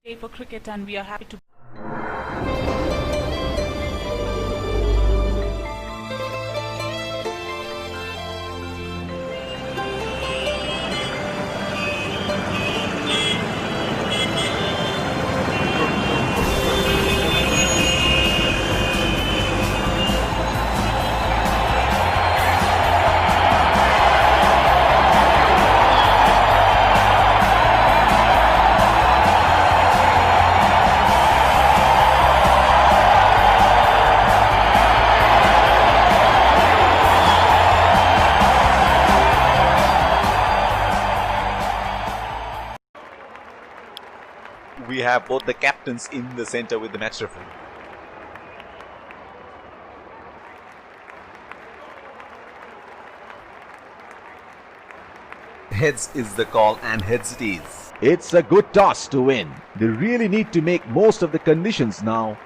day for cricket, and we are happy to We have both the captains in the center with the match referee. Heads is the call, and heads it is. It's a good toss to win. They really need to make most of the conditions now.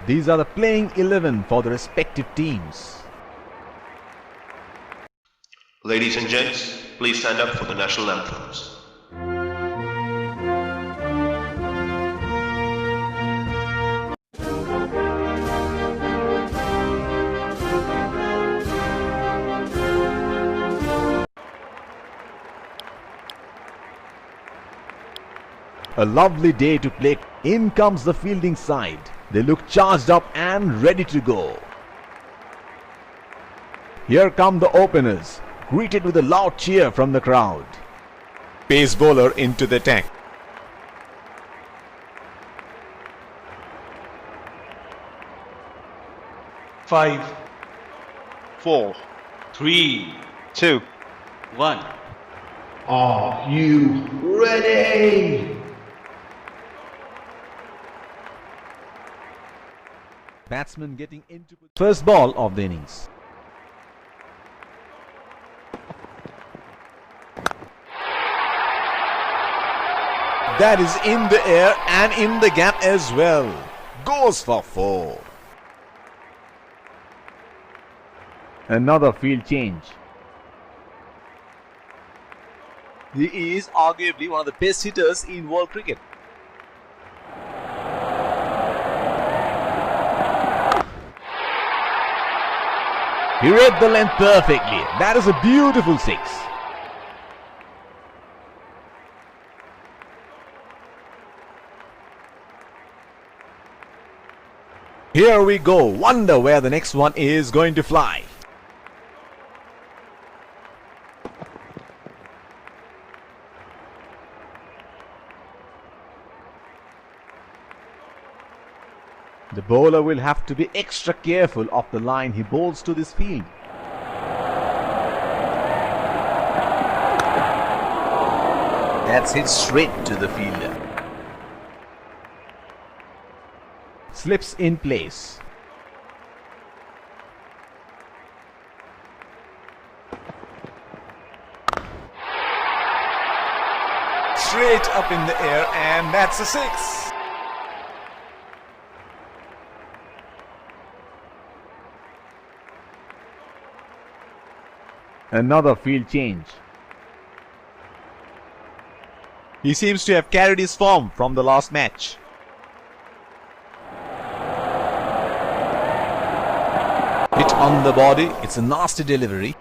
These are the playing 11 for the respective teams. Ladies and gents, please stand up for the national anthems. A lovely day to play. In comes the fielding side. They look charged up and ready to go. Here come the openers, greeted with a loud cheer from the crowd. Pace bowler into the attack. Five, 4, 3, 2. 1. Are you ready? Batsman getting into first ball of the innings. That is in the air and in the gap as well. Goes for 4. Another field change. He is arguably one of the best hitters in world cricket. He read the length perfectly. That is a beautiful 6. Here we go. Wonder where the next one is going to fly. The bowler will have to be extra careful of the line he bowls to this field. That's hit straight to the fielder. Slips in place. Straight up in the air, and that's a 6. Another field change. He seems to have carried his form from the last match. Hit on the body. It's a nasty delivery.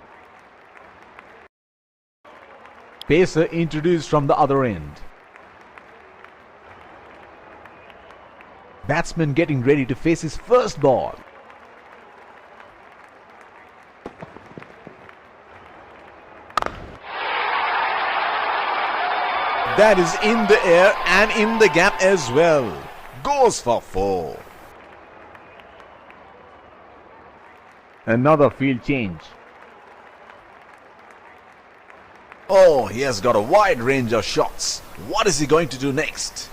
Pacer introduced from the other end. Batsman getting ready to face his first ball. That is in the air and in the gap as well. Goes for 4. Another field change. Oh, he has got a wide range of shots. What is he going to do next?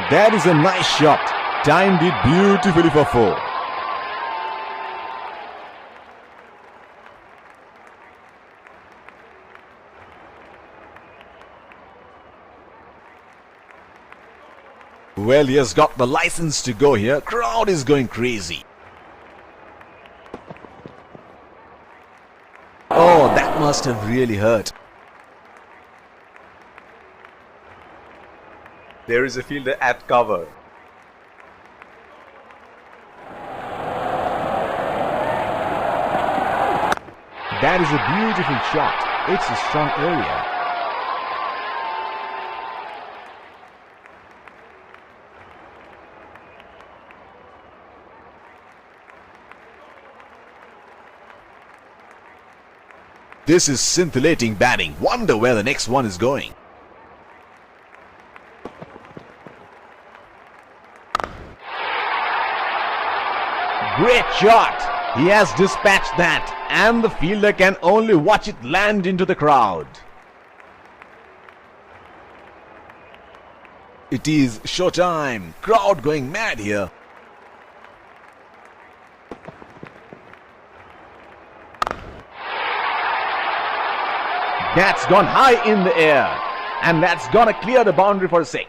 That is a nice shot. Timed it beautifully for 4. Well, he has got the license to go here. Crowd is going crazy. Oh, that must have really hurt. There is a fielder at cover. That is a beautiful shot. It's a strong area. This is scintillating batting. Wonder where the next one is going. Great shot. He has dispatched that, and the fielder can only watch it land into the crowd. It is showtime. Crowd going mad here. That's gone high in the air, and that's gonna clear the boundary for a 6.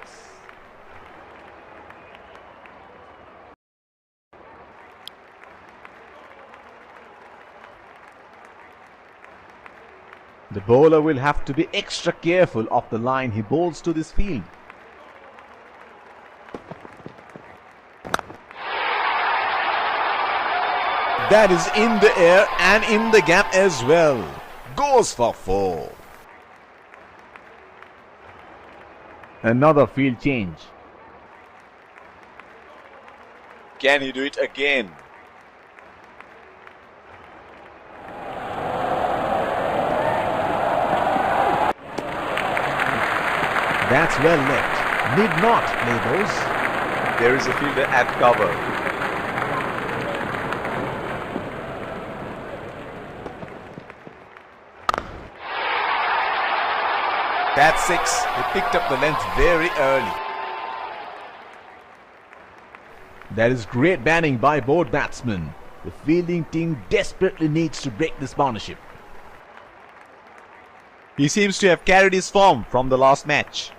The bowler will have to be extra careful of the line he bowls to this field. That is in the air and in the gap as well. Goes for 4. Another field change. Can he do it again? That's well left. Need not play those. There is a fielder at cover. That's 6. He picked up the length very early. That is great batting by both batsmen. The fielding team desperately needs to break this partnership. He seems to have carried his form from the last match.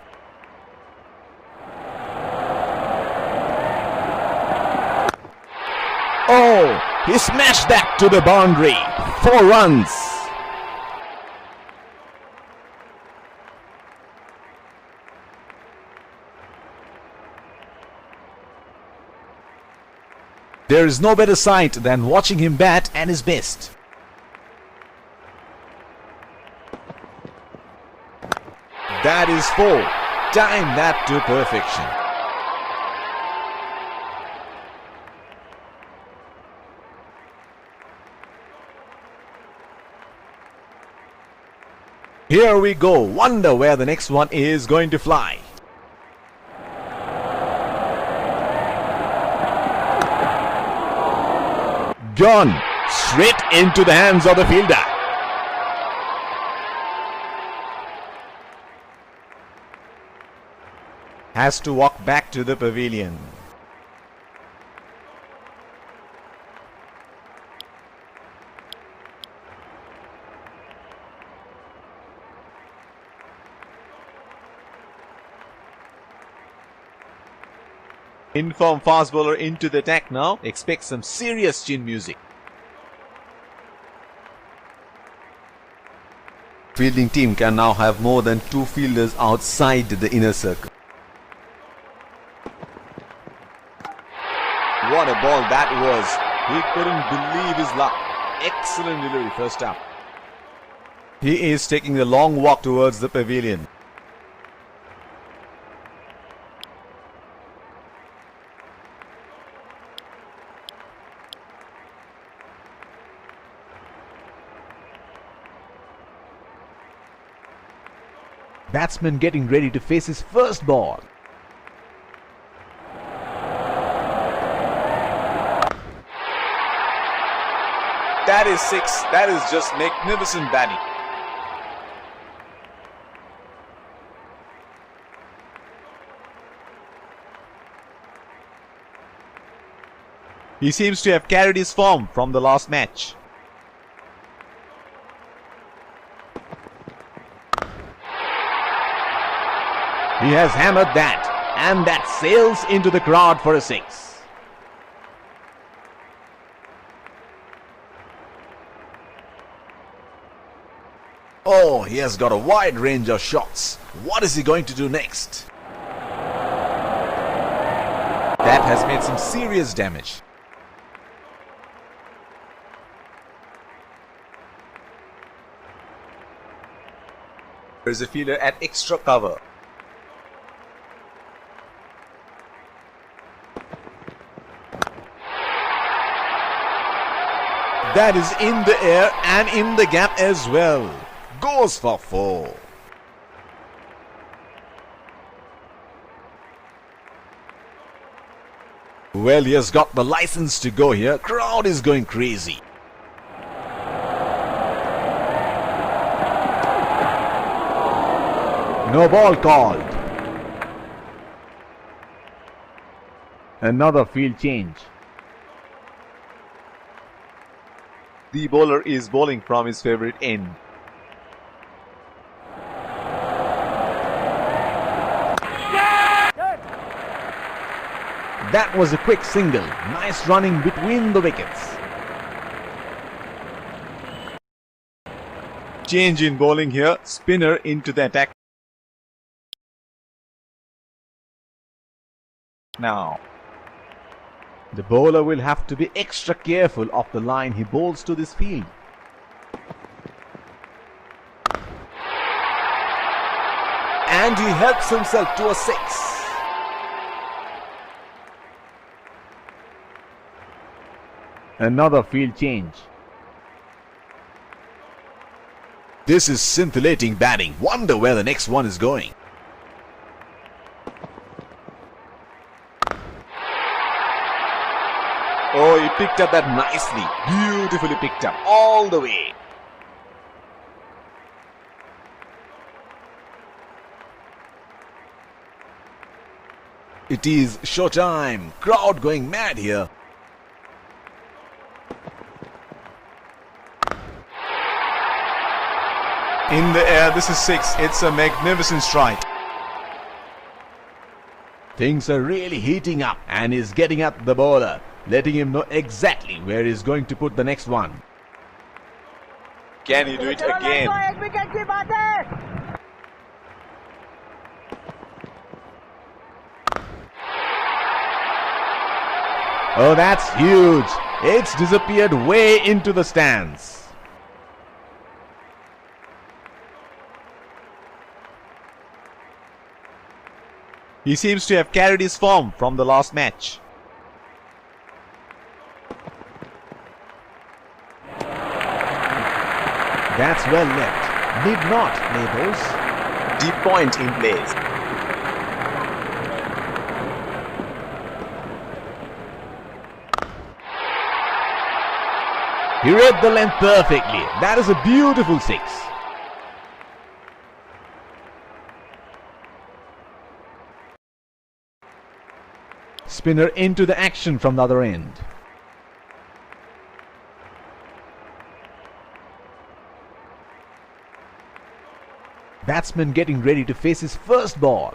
Oh, he smashed that to the boundary. 4 runs. There is no better sight than watching him bat at his best. That is 4. Time that to perfection. Here we go. Wonder where the next one is going to fly. Gone straight into the hands of the fielder. Has to walk back to the pavilion. Inform fast bowler into the attack now. Expect some serious chin music. Fielding team can now have more than 2 fielders outside the inner circle. What a ball that was. He couldn't believe his luck. Excellent delivery first up. He is taking a long walk towards the pavilion. Batsman getting ready to face his first ball. That is 6. That is just magnificent batting. He seems to have carried his form from the last match. He has hammered that, and that sails into the crowd for a 6. Oh, he has got a wide range of shots. What is he going to do next? that has made some serious damage. There's a fielder at extra cover. That is in the air and in the gap as well. Goes for 4. Well, he has got the license to go here. Crowd is going crazy. No ball called. Another field change. The bowler is bowling from his favorite end. That was a quick single. Nice running between the wickets. Change in bowling here. Spinner into the attack. Now, The bowler will have to be extra careful of the line he bowls to this field. and he helps himself to a 6. Another field change. This is scintillating batting. Wonder where the next one is going. Oh, he picked up that nicely. Beautifully picked up all the way. It is showtime. Crowd going mad here. In the air, this is 6. It's a magnificent strike. Things are really heating up and he's getting at the bowler, letting him know exactly where he's going to put the next one. Can he do it again? Oh, that's huge. It's disappeared way into the stands. He seems to have carried his form from the last match. That's well left. Need not, neighbours. Deep point in place. He read the length perfectly. That is a beautiful 6. Spinner into the action from the other end. Batsman getting ready to face his first ball.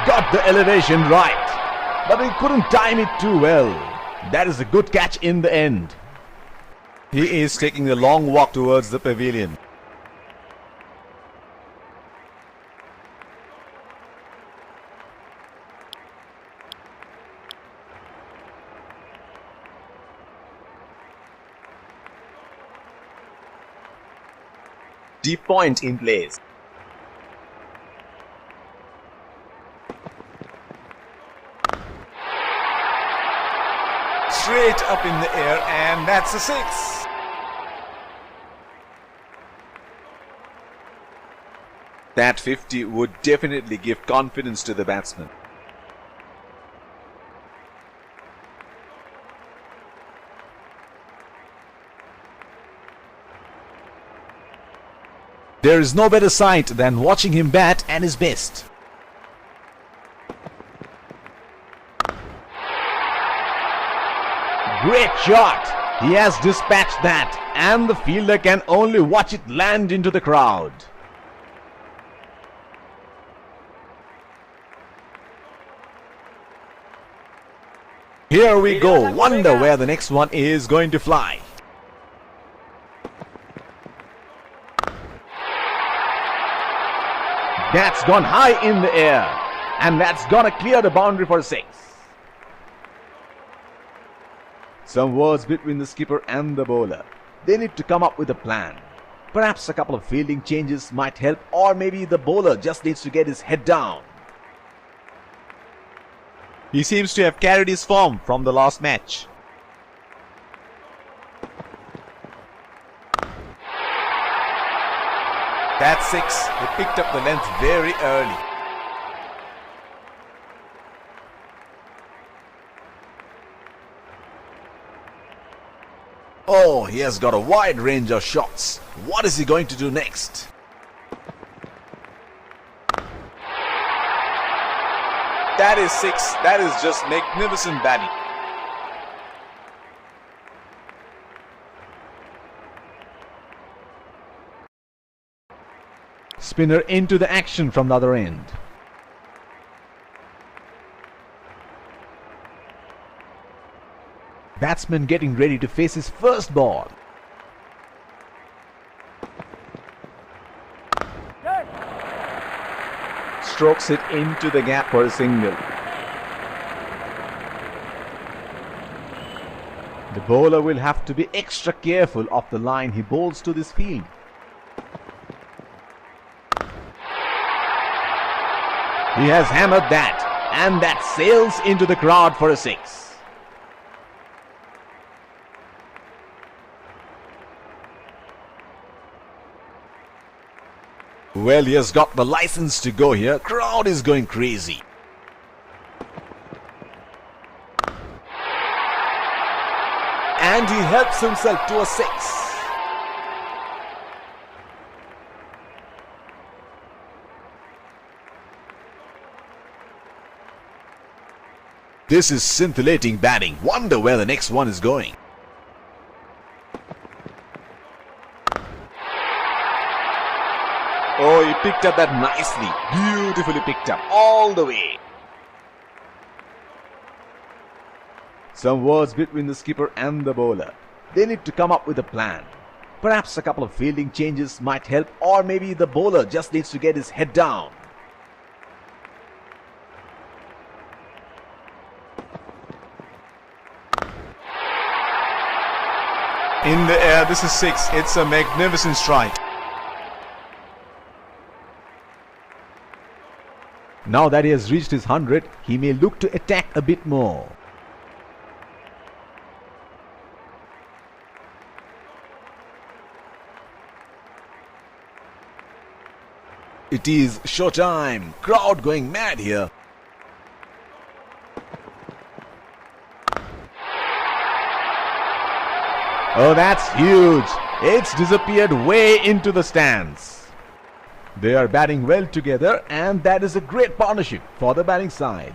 Got the elevation right, but he couldn't time it too well. That is a good catch in the end. He is taking a long walk towards the pavilion. Deep point in place. Straight up in the air, and that's a 6. That 50 would definitely give confidence to the batsman. There is no better sight than watching him bat at his best. Great shot. He has dispatched that, and the fielder can only watch it land into the crowd. Here we go. Wonder where the next one is going to fly. That's gone high in the air. And that's gonna clear the boundary for 6. Some words between the skipper and the bowler. They need to come up with a plan. Perhaps a couple of fielding changes might help, or maybe the bowler just needs to get his head down. He seems to have carried his form from the last match. That's 6. He picked up the length very early. Oh, he has got a wide range of shots. What is he going to do next? That is 6. That is just magnificent batting. Spinner into the action from the other end. Batsman getting ready to face his first ball. Strokes it into the gap for a single. The bowler will have to be extra careful of the line he bowls to this field. He has hammered that, and that sails into the crowd for a 6. Well, he has got the license to go here. Crowd is going crazy. And he helps himself to a 6. This is scintillating batting. Wonder where the next one is going. Oh, he picked up that nicely. Beautifully picked up all the way. Some words between the skipper and the bowler. They need to come up with a plan. Perhaps a couple of fielding changes might help, or maybe the bowler just needs to get his head down. In the air, this is 6. It's a magnificent strike. Now that he has reached his 100, he may look to attack a bit more. It is showtime. Crowd going mad here. Oh, that's huge. It's disappeared way into the stands. They are batting well together, and that is a great partnership for the batting side.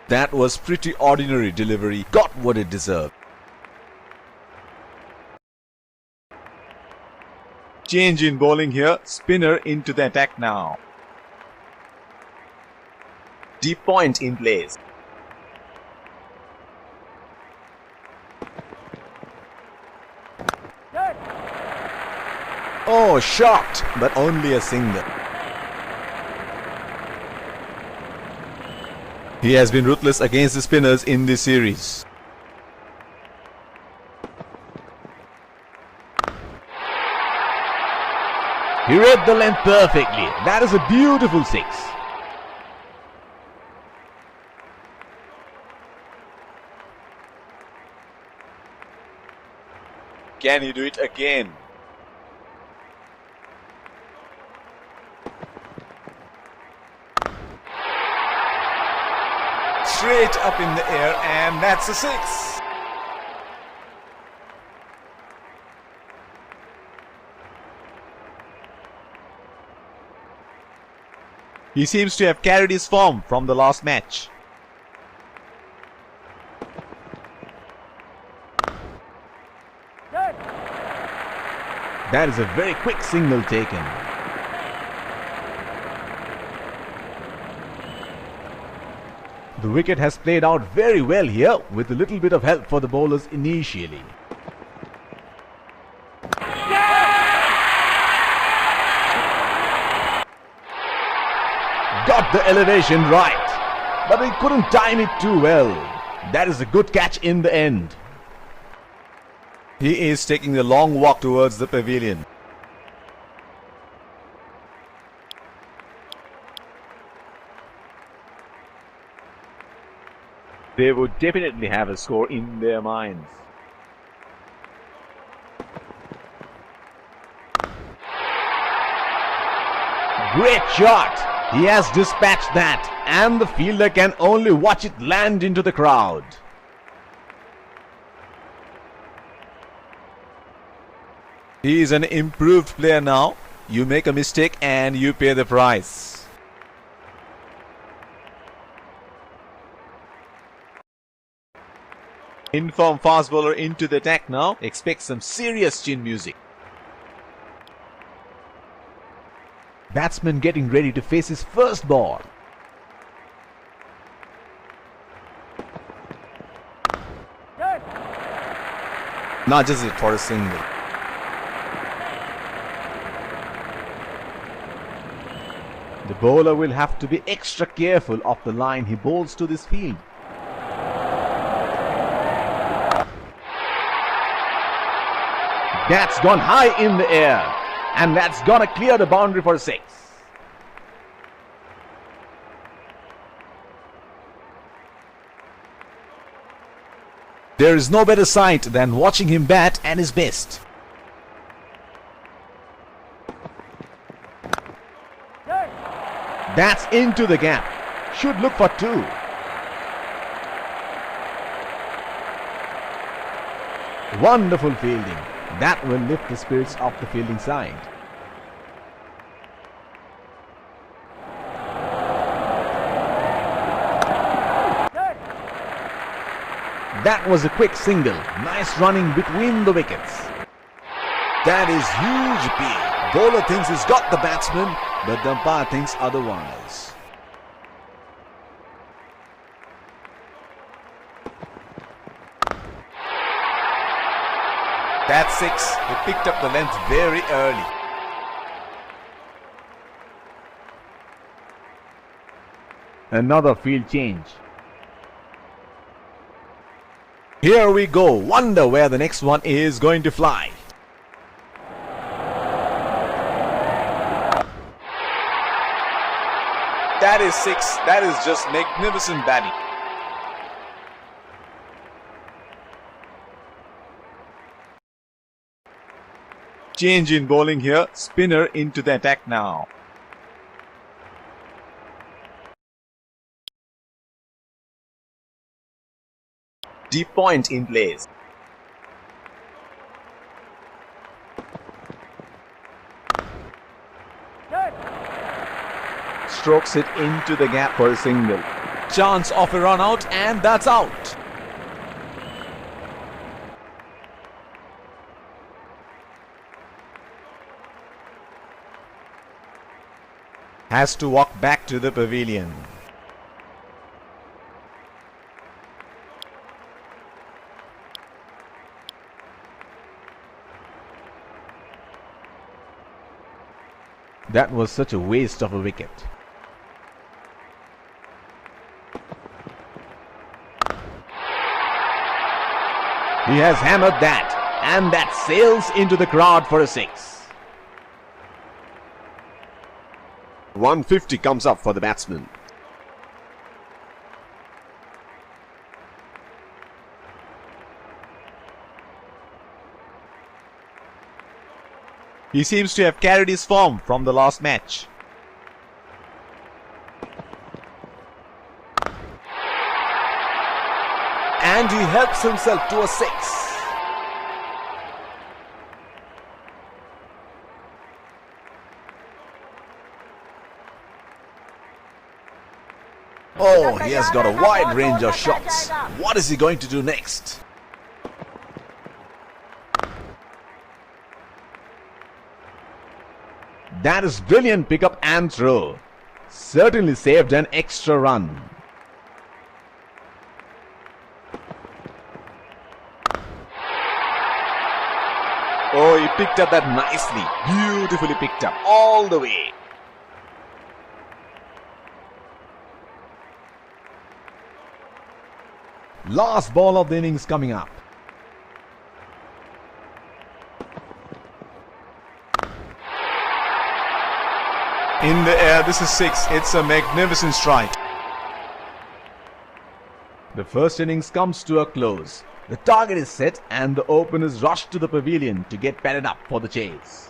That was pretty ordinary delivery. Got what it deserved. Change in bowling here. Spinner into the attack now. Deep point in place. Oh, shot, but only a single. He has been ruthless against the spinners in this series. He read the length perfectly. That is a beautiful 6. Can he do it again? Straight up in the air, and that's a 6. He seems to have carried his form from the last match. That is a very quick single taken. The wicket has played out very well here, with a little bit of help for the bowlers initially. the elevation right, but he couldn't time it too well. That is a good catch in the end. He is taking a long walk towards the pavilion. They would definitely have a score in their minds. Great shot! He has dispatched that, and the fielder can only watch it land into the crowd. He is an improved player now. You make a mistake and you pay the price. Inform fast bowler into the attack now. Expect some serious chin music. Batsman getting ready to face his first ball. Nudges it for a single. The bowler will have to be extra careful of the line he bowls to this field. That's gone high in the air, and that's gonna clear the boundary for 6. There is no better sight than watching him bat at his best. That's into the gap. Should look for 2. Wonderful fielding. That will lift the spirits of the fielding side. That was a quick single. Nice running between the wickets. That is huge appeal. Bowler thinks he's got the batsman, but the umpire thinks otherwise. That's 6. He picked up the length very early. Another field change. Here we go. Wonder where the next one is going to fly. That is 6. That is just magnificent batting. Change in bowling here. Spinner into the attack now. Deep point in place. Strokes it into the gap for a single. Chance of a run out, and that's out. Has to walk back to the pavilion. That was such a waste of a wicket. He has hammered that, and that sails into the crowd for a 6. 150 comes up for the batsman. He seems to have carried his form from the last match. And he helps himself to a 6. Oh, he has got a wide range of shots. What is he going to do next? That is brilliant pickup and throw. Certainly saved an extra run. Oh, he picked up that nicely. Beautifully picked up all the way. Last ball of the innings coming up. In the air, this is 6. It's a magnificent strike. The first innings comes to a close. The target is set and the openers rush to the pavilion to get padded up for the chase.